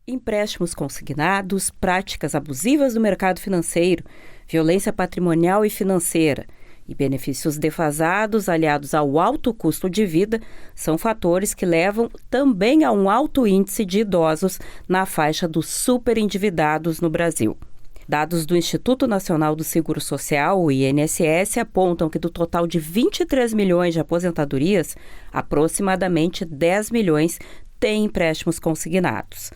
Empréstimos consignados, práticas abusivas do mercado financeiro, violência patrimonial e financeira e benefícios defasados aliados ao alto custo de vida são fatores que levam também a um alto índice de idosos na faixa dos superendividados no Brasil. Dados do Instituto Nacional do Seguro Social, o INSS, apontam que do total de 23 milhões de aposentadorias, aproximadamente 10 milhões têm empréstimos consignados.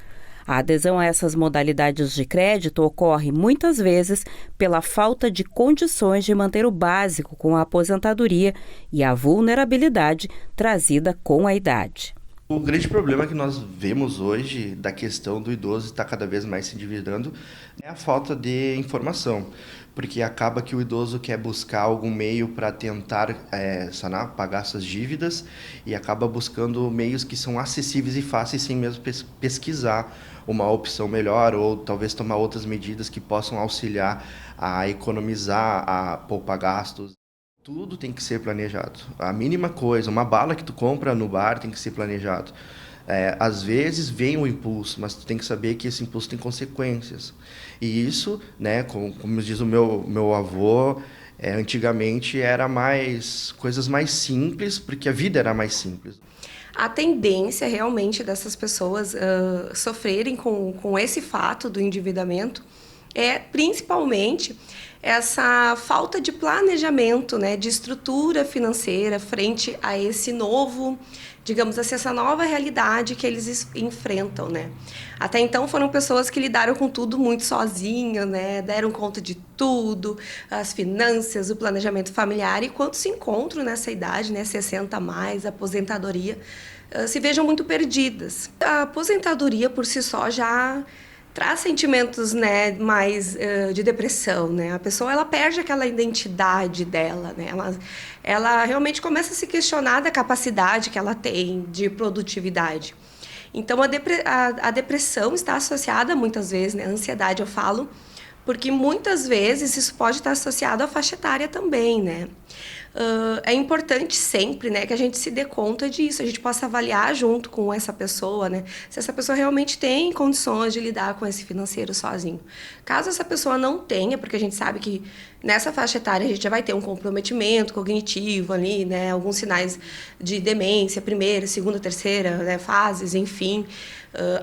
A adesão a essas modalidades de crédito ocorre muitas vezes pela falta de condições de manter o básico com a aposentadoria e a vulnerabilidade trazida com a idade. O grande problema que nós vemos hoje da questão do idoso estar cada vez mais se endividando é a falta de informação, porque acaba que o idoso quer buscar algum meio para tentar sanar, pagar suas dívidas e acaba buscando meios que são acessíveis e fáceis sem mesmo pesquisar uma opção melhor ou talvez tomar outras medidas que possam auxiliar a economizar, a poupar gastos. Tudo tem que ser planejado. A mínima coisa, uma bala que tu compra no bar tem que ser planejado. Às vezes vem o impulso, mas tu tem que saber que esse impulso tem consequências. E isso, né, como diz o meu avô, antigamente era coisas mais simples, porque a vida era mais simples. A tendência realmente dessas pessoas sofrerem com esse fato do endividamento é principalmente essa falta de planejamento, né, de estrutura financeira frente a esse novo, digamos assim, essa nova realidade que eles enfrentam, né? Até então foram pessoas que lidaram com tudo muito sozinhas, né? Deram conta de tudo, as finanças, o planejamento familiar, e quando se encontram nessa idade, né, 60 a mais, aposentadoria, se vejam muito perdidas. A aposentadoria por si só já traz sentimentos, né, mais de depressão, né? A pessoa ela perde aquela identidade dela, né? Ela realmente começa a se questionar da capacidade que ela tem de produtividade. Então a depressão está associada muitas vezes, né? A ansiedade eu falo, porque muitas vezes isso pode estar associado à faixa etária também, né? É importante sempre, né, que a gente se dê conta disso, a gente possa avaliar junto com essa pessoa, né, se essa pessoa realmente tem condições de lidar com esse financeiro sozinho. Caso essa pessoa não tenha, porque a gente sabe que nessa faixa etária a gente já vai ter um comprometimento cognitivo ali, né, alguns sinais de demência, primeira, segunda, terceira, né, fases, enfim.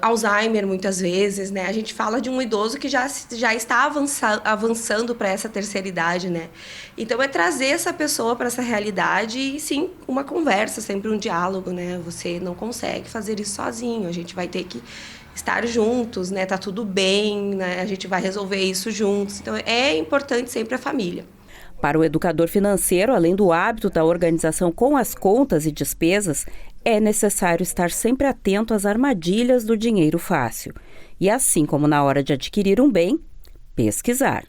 Alzheimer, muitas vezes, né? A gente fala de um idoso que já está avançando para essa terceira idade, né? Então, é trazer essa pessoa para essa realidade e, sim, uma conversa, sempre um diálogo, né? Você não consegue fazer isso sozinho, a gente vai ter que estar juntos, né? Tá tudo bem, né? A gente vai resolver isso juntos. Então, é importante sempre a família. Para o educador financeiro, além do hábito da organização com as contas e despesas, é necessário estar sempre atento às armadilhas do dinheiro fácil. E assim como na hora de adquirir um bem, pesquisar.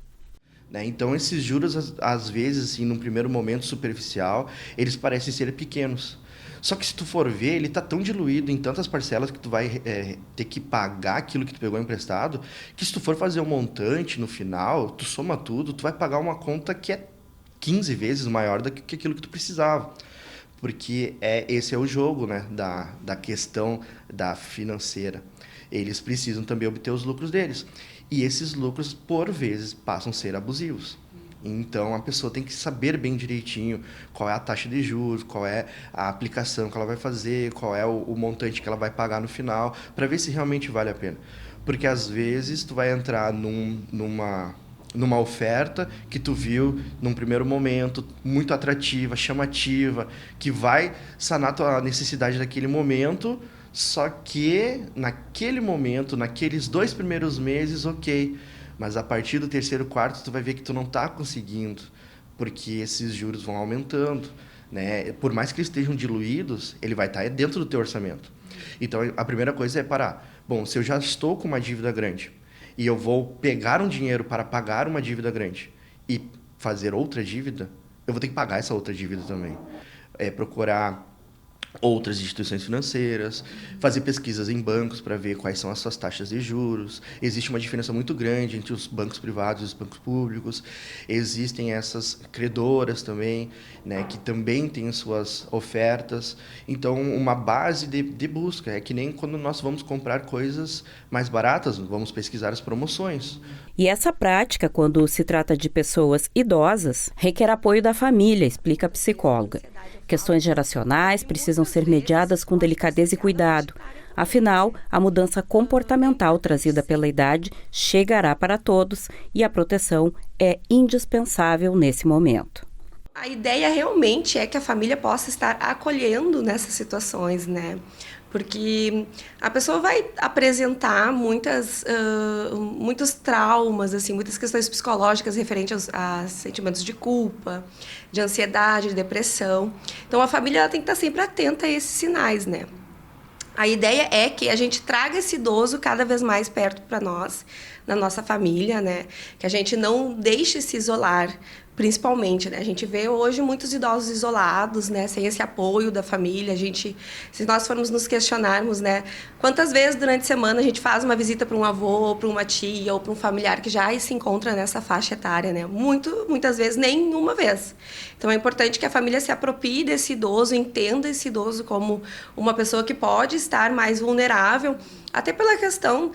Então, esses juros, às vezes, assim, num primeiro momento superficial, eles parecem ser pequenos. Só que se tu for ver, ele está tão diluído em tantas parcelas que tu vai ter que pagar aquilo que tu pegou emprestado, que se tu for fazer um montante no final, tu soma tudo, tu vai pagar uma conta que é 15 vezes maior do que aquilo que tu precisava. Porque esse é o jogo, né, da questão da financeira. Eles precisam também obter os lucros deles. E esses lucros, por vezes, passam a ser abusivos. Então, a pessoa tem que saber bem direitinho qual é a taxa de juros, qual é a aplicação que ela vai fazer, qual é o montante que ela vai pagar no final, para ver se realmente vale a pena. Porque, às vezes, tu vai entrar numa oferta que tu viu num primeiro momento, muito atrativa, chamativa, que vai sanar tua necessidade daquele momento, só que naquele momento, naqueles 2 primeiros meses, ok, mas a partir do terceiro, quarto, tu vai ver que tu não está conseguindo, porque esses juros vão aumentando, né? Por mais que eles estejam diluídos, ele vai estar dentro do teu orçamento. Então, a primeira coisa é parar. Bom, se eu já estou com uma dívida grande, e eu vou pegar um dinheiro para pagar uma dívida grande e fazer outra dívida, eu vou ter que pagar essa outra dívida também. Procurar outras instituições financeiras, fazer pesquisas em bancos para ver quais são as suas taxas de juros. Existe uma diferença muito grande entre os bancos privados e os bancos públicos. Existem essas credoras também, né, que também têm suas ofertas. Então, uma base de busca. É que nem quando nós vamos comprar coisas mais baratas, vamos pesquisar as promoções. E essa prática, quando se trata de pessoas idosas, requer apoio da família, explica a psicóloga. Questões geracionais precisam ser mediadas com delicadeza e cuidado. Afinal, a mudança comportamental trazida pela idade chegará para todos e a proteção é indispensável nesse momento. A ideia realmente é que a família possa estar acolhendo nessas situações, né? Porque a pessoa vai apresentar muitos traumas, assim, muitas questões psicológicas referentes a sentimentos de culpa, de ansiedade, de depressão. Então, a família ela tem que estar sempre atenta a esses sinais, né? A ideia é que a gente traga esse idoso cada vez mais perto para nós, na nossa família, né? Que a gente não deixe se isolar, principalmente, né? A gente vê hoje muitos idosos isolados, né? Sem esse apoio da família. Se nós formos nos questionarmos, né? Quantas vezes durante a semana a gente faz uma visita para um avô, ou para uma tia, ou para um familiar que já se encontra nessa faixa etária, né? Muitas vezes nem uma vez. Então é importante que a família se aproprie desse idoso, entenda esse idoso como uma pessoa que pode estar mais vulnerável, até pela questão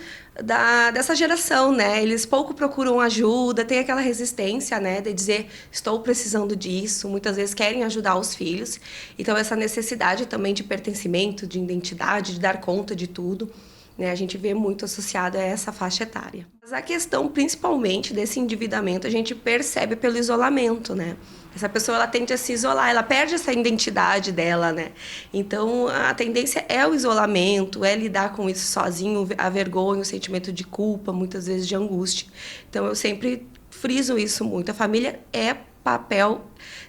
dessa geração, né? Eles pouco procuram ajuda, tem aquela resistência, né? De dizer, estou precisando disso. Muitas vezes querem ajudar os filhos. Então, essa necessidade também de pertencimento, de identidade, de dar conta de tudo, né? A gente vê muito associado a essa faixa etária. Mas a questão, principalmente, desse endividamento, a gente percebe pelo isolamento, né? Essa pessoa, ela tende a se isolar, ela perde essa identidade dela, né? Então, a tendência é o isolamento, é lidar com isso sozinho, a vergonha, o sentimento de culpa, muitas vezes de angústia. Então, eu sempre friso isso muito. A família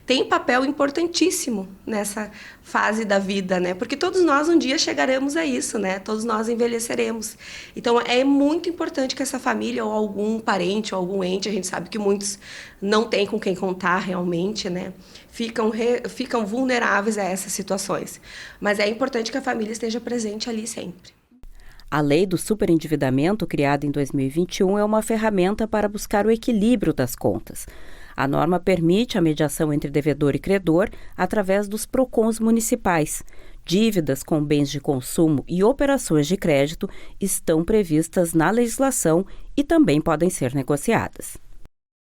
tem papel importantíssimo nessa fase da vida, né? Porque todos nós um dia chegaremos a isso, né? Todos nós envelheceremos. Então, é muito importante que essa família ou algum parente ou algum ente, a gente sabe que muitos não têm com quem contar realmente, né? Ficam vulneráveis a essas situações. Mas é importante que a família esteja presente ali sempre. A lei do superendividamento, criada em 2021, é uma ferramenta para buscar o equilíbrio das contas. A norma permite a mediação entre devedor e credor através dos PROCONs municipais. Dívidas com bens de consumo e operações de crédito estão previstas na legislação e também podem ser negociadas.